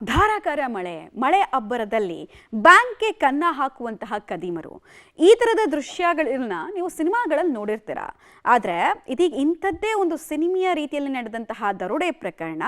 ಧಾರಾಕಾರ ಮಳೆ ಅಬ್ಬರದಲ್ಲಿ ಬ್ಯಾಂಕ್ಗೆ ಕನ್ನ ಹಾಕುವಂತಹ ಕದೀಮರು ಈ ತರದ ದೃಶ್ಯಗಳನ್ನ ನೀವು ಸಿನಿಮಾಗಳಲ್ಲಿ ನೋಡಿರ್ತೀರಾ. ಆದರೆ ಇದೀಗ ಇಂಥದ್ದೇ ಒಂದು ಸಿನಿಮೆಯ ರೀತಿಯಲ್ಲಿ ನಡೆದಂತಹ ದರೋಡೆ ಪ್ರಕರಣ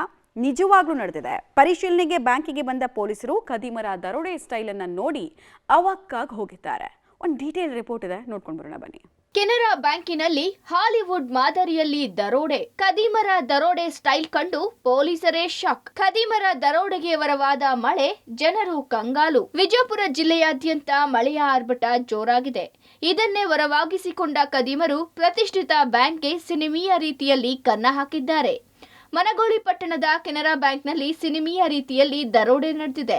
ನಿಜವಾಗ್ಲೂ ನಡೆದಿದೆ. ಪರಿಶೀಲನೆಗೆ ಬ್ಯಾಂಕಿಗೆ ಬಂದ ಪೊಲೀಸರು ಕದೀಮರ ದರೋಡೆ ಸ್ಟೈಲ್ ಅನ್ನ ನೋಡಿ ಅವಕ್ಕಾಗಿ ಹೋಗಿದ್ದಾರೆ. ಒಂದು ಡೀಟೇಲ್ ರಿಪೋರ್ಟ್ ಇದೆ, ನೋಡ್ಕೊಂಡು ಬರೋಣ ಬನ್ನಿ. ಕೆನರಾ ಬ್ಯಾಂಕಿನಲ್ಲಿ ಹಾಲಿವುಡ್ ಮಾದರಿಯಲ್ಲಿ ದರೋಡೆ. ಕದೀಮರ ದರೋಡೆ ಸ್ಟೈಲ್ ಕಂಡು ಪೊಲೀಸರೇ ಶಾಕ್. ಕದೀಮರ ದರೋಡೆಗೆ ವರವಾದ ಮಳೆ, ಜನರು ಕಂಗಾಲು. ವಿಜಯಪುರ ಜಿಲ್ಲೆಯಾದ್ಯಂತ ಮಳೆಯ ಆರ್ಭಟ ಜೋರಾಗಿದೆ. ಇದನ್ನೇ ವರವಾಗಿಸಿಕೊಂಡ ಕದೀಮರು ಪ್ರತಿಷ್ಠಿತ ಬ್ಯಾಂಕ್ಗೆ ಸಿನಿಮೀಯ ರೀತಿಯಲ್ಲಿ ಕನ್ನ ಹಾಕಿದ್ದಾರೆ. ಮನಗೋಳಿ ಪಟ್ಟಣದ ಕೆನರಾ ಬ್ಯಾಂಕ್ನಲ್ಲಿ ಸಿನಿಮೀಯ ರೀತಿಯಲ್ಲಿ ದರೋಡೆ ನಡೆದಿದೆ.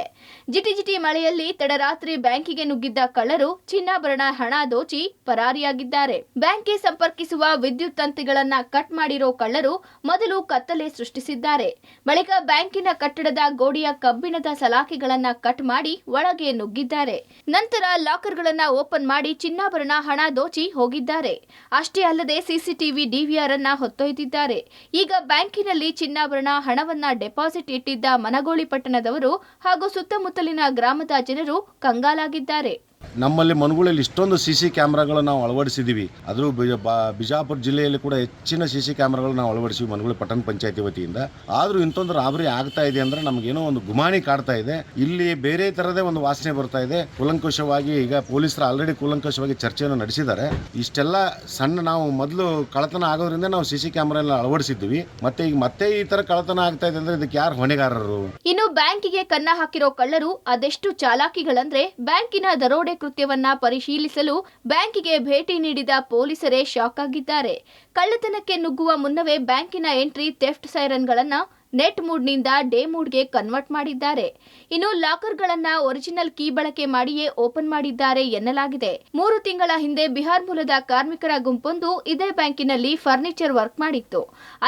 ಜಿಟಿ ಮಳೆಯಲ್ಲಿ ತಡರಾತ್ರಿ ಬ್ಯಾಂಕಿಗೆ ನುಗ್ಗಿದ್ದ ಕಳ್ಳರು ಚಿನ್ನಾಭರಣ, ಹಣ ದೋಚಿ ಪರಾರಿಯಾಗಿದ್ದಾರೆ. ಬ್ಯಾಂಕ್ಗೆ ಸಂಪರ್ಕಿಸುವ ವಿದ್ಯುತ್ ತಂತಿಗಳನ್ನ ಕಟ್ ಮಾಡಿರೋ ಕಳ್ಳರು ಮೊದಲು ಕತ್ತಲೆ ಸೃಷ್ಟಿಸಿದ್ದಾರೆ. ಬಳಿಕ ಬ್ಯಾಂಕಿನ ಕಟ್ಟಡದ ಗೋಡೆಯ ಕಬ್ಬಿಣದ ಸಲಾಕೆಗಳನ್ನ ಕಟ್ ಮಾಡಿ ಒಳಗೆ ನುಗ್ಗಿದ್ದಾರೆ. ನಂತರ ಲಾಕರ್ಗಳನ್ನ ಓಪನ್ ಮಾಡಿ ಚಿನ್ನಾಭರಣ, ಹಣ ದೋಚಿ ಹೋಗಿದ್ದಾರೆ. ಅಷ್ಟೇ ಅಲ್ಲದೆ ಸಿಸಿಟಿವಿ ಡಿವಿಆರ್ ಅನ್ನ ಹೊತ್ತೊಯ್ದಿದ್ದಾರೆ. ಈಗ ಬ್ಯಾಂಕಿನಲ್ಲಿ ಚಿನ್ನಾಭರಣ, ಹಣವನ್ನ ಡೆಪಾಸಿಟ್ ಇಟ್ಟಿದ್ದ ಮನಗೋಳಿ ಪಟ್ಟಣದವರು ಹಾಗೂ ಸುತ್ತಮುತ್ತಲಿನ ಗ್ರಾಮದ ಜನರು ಕಂಗಾಲಾಗಿದ್ದಾರೆ. ನಮ್ಮಲ್ಲಿ ಮನಗೋಳಿಯಲ್ಲಿ ಇಷ್ಟೊಂದು ಸಿಸಿ ಕ್ಯಾಮ್ರಾಗಳು ನಾವು ಅಳವಡಿಸಿದ್ದೀವಿ. ಅದು ಬಿಜಾಪುರ ಜಿಲ್ಲೆಯಲ್ಲಿ ಕೂಡ ಹೆಚ್ಚಿನ ಸಿಸಿ ಕ್ಯಾಮ್ರಾಗಳು ನಾವು ಅಳವಡಿಸಿವಿ ಮನಗೋಳಿ ಪಟ್ಟಣ ಪಂಚಾಯತಿ ವತಿಯಿಂದ. ಆದರೂ ಇಂಥೊಂದು ರಾಬರಿ ಆಗ್ತಾ ಇದೆ ಅಂದರೆ ನಮಗೇನೋ ಒಂದು ಗುಮಾನಿ ಕಾಡ್ತಾ ಇದೆ. ಇಲ್ಲಿ ಬೇರೆ ಥರದೇ ಒಂದು ವಾಸನೆ ಬರ್ತಾ ಇದೆ. ಕೂಲಂಕಷವಾಗಿ ಈಗ ಪೊಲೀಸರು ಆಲ್ರೆಡಿ ಕೂಲಂಕಷವಾಗಿ ಚರ್ಚೆಯನ್ನು ನಡೆಸಿದ್ದಾರೆ. ಇಷ್ಟೆಲ್ಲ ಸಣ್ಣ ನಾವು ಮೊದಲು ಕಳ್ಳತನ ಆಗೋದ್ರಿಂದ ನಾವು ಸಿಸಿ ಕ್ಯಾಮ್ರಾ ಎಲ್ಲ ಅಳವಡಿಸಿದ್ವಿ. ಮತ್ತೆ ಈ ಥರ ಕಳ್ಳತನ ಆಗ್ತಾ ಇದೆ ಅಂದರೆ ಇದಕ್ಕೆ ಯಾರು ಹೊಣೆಗಾರರು? ಇನ್ನು ಬ್ಯಾಂಕಿಗೆ ಕನ್ನ ಹಾಕಿರೋ ಕಳ್ಳರು ಅದೆಷ್ಟು ಚಾಲಾಕಿಗಳಂದ್ರೆ ಬ್ಯಾಂಕಿನ ದರೋಡೆ ಕೃತ್ಯವನ್ನ ಪರಿಶೀಲಿಸಲು ಬ್ಯಾಂಕಿಗೆ ಭೇಟಿ ನೀಡಿದ ಪೊಲೀಸರೇ ಶಾಕ್ ಆಗಿದ್ದಾರೆ. ಕಳ್ಳತನಕ್ಕೆ ನುಗ್ಗುವ ಮುನ್ನವೇ ಬ್ಯಾಂಕಿನ ಎಂಟ್ರಿ ಥೆಫ್ಟ್ ಸೈರನ್ಗಳನ್ನ ನೆಟ್ ಮೂಡ್ನಿಂದ ಡೇ ಮೂಡ್ಗೆ ಕನ್ವರ್ಟ್ ಮಾಡಿದ್ದಾರೆ. ಇನ್ನು ಲಾಕರ್ಗಳನ್ನ ಒರಿಜಿನಲ್ ಕೀ ಬಳಕೆ ಮಾಡಿಯೇ ಓಪನ್ ಮಾಡಿದ್ದಾರೆ ಎನ್ನಲಾಗಿದೆ. 3 ತಿಂಗಳ ಹಿಂದೆ ಬಿಹಾರ್ ಮೂಲದ ಕಾರ್ಮಿಕರ ಗುಂಪೊಂದು ಇದೇ ಬ್ಯಾಂಕಿನಲ್ಲಿ ಫರ್ನಿಚರ್ ವರ್ಕ್ ಮಾಡಿತ್ತು.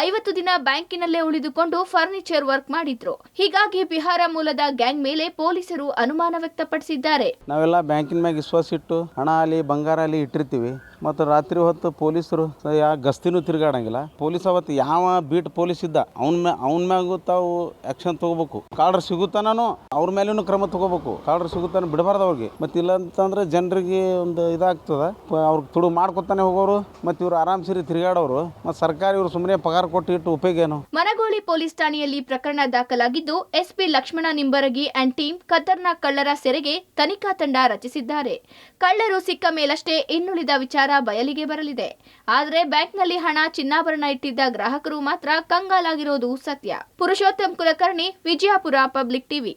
50 ದಿನ ಬ್ಯಾಂಕಿನಲ್ಲೇ ಉಳಿದುಕೊಂಡು ಫರ್ನಿಚರ್ ವರ್ಕ್ ಮಾಡಿದ್ರು. ಹೀಗಾಗಿ ಬಿಹಾರ ಮೂಲದ ಗ್ಯಾಂಗ್ ಮೇಲೆ ಪೊಲೀಸರು ಅನುಮಾನ ವ್ಯಕ್ತಪಡಿಸಿದ್ದಾರೆ. ನಾವೆಲ್ಲ ಬ್ಯಾಂಕಿನ ಮ್ಯಾಗ ವಿಶ್ವಾಸ ಇಟ್ಟು ಹಣ ಅಲ್ಲಿ ಬಂಗಾರ ಅಲ್ಲಿ ಇಟ್ಟಿರ್ತೀವಿ. ಮತ್ತು ರಾತ್ರಿ ಹೊತ್ತು ಪೊಲೀಸರು ಗಸ್ತಿನೂ ತಿರುಗಾಡಂಗಿಲ್ಲ. ಪೊಲೀಸ್ ಅವತ್ತು ಯಾವ ಬೀಟ್ ಪೊಲೀಸ್ ಇದ್ದ ಅವನ ಮ್ಯಾಗೂ ತಾವು ಆ್ಯಕ್ಷನ್ ತೊಗೋಬೇಕು. ಕಾಡ್ರ್ ಸಿಗುತ್ತಾನೋ ಅವ್ರ ಮೇಲೂ ಕ್ರಮ ತೊಗೋಬೇಕು. ಕಾಡ್ರ್ ಸಿಗುತ್ತಾನೆ ಬಿಡಬಾರ್ದು ಅವ್ರಿಗೆ. ಮತ್ತು ಇಲ್ಲ ಅಂತಂದ್ರೆ ಜನರಿಗೆ ಒಂದು ಇದಾಗ್ತದೆ. ಅವ್ರಿಗೆ ತುಡು ಮಾಡ್ಕೊತಾನೆ ಹೋಗೋರು ಮತ್ತು ಇವ್ರು ಆರಾಮ್ ಸಿರಿ ತಿರುಗಾಡೋರು. ಮತ್ತು ಸರ್ಕಾರ ಇವ್ರು ಸುಮ್ಮನೆ ಪಗಾರ ಕೊಟ್ಟು ಇಟ್ಟು ಉಪಯೋಗ ಏನು? ಮನಗೋಳಿ ಪೊಲೀಸ್ ಠಾಣೆಯಲ್ಲಿ ಪ್ರಕರಣ ದಾಖಲಾಗಿದ್ದು SP Lakshmana Nimbargi and team ಖತರ್ನಾಕ್ ಕಳ್ಳರ ಸೆರೆಗೆ ತನಿಖಾ ತಂಡ ರಚಿಸಿದ್ದಾರೆ. ಕಳ್ಳರು ಸಿಕ್ಕ ಮೇಲಷ್ಟೇ ಇನ್ನುಳಿದ ವಿಚಾರ ಬಯಲಿಗೆ ಬರಲಿದೆ. ಆದರೆ ಬ್ಯಾಂಕ್ನಲ್ಲಿ ಹಣ, ಚಿನ್ನಾಭರಣ ಇಟ್ಟಿದ್ದ ಗ್ರಾಹಕರು ಮಾತ್ರ ಕಂಗಾಲಾಗಿರೋದು ಸತ್ಯ. Purushottam Kulkarni, Vijayapura public TV.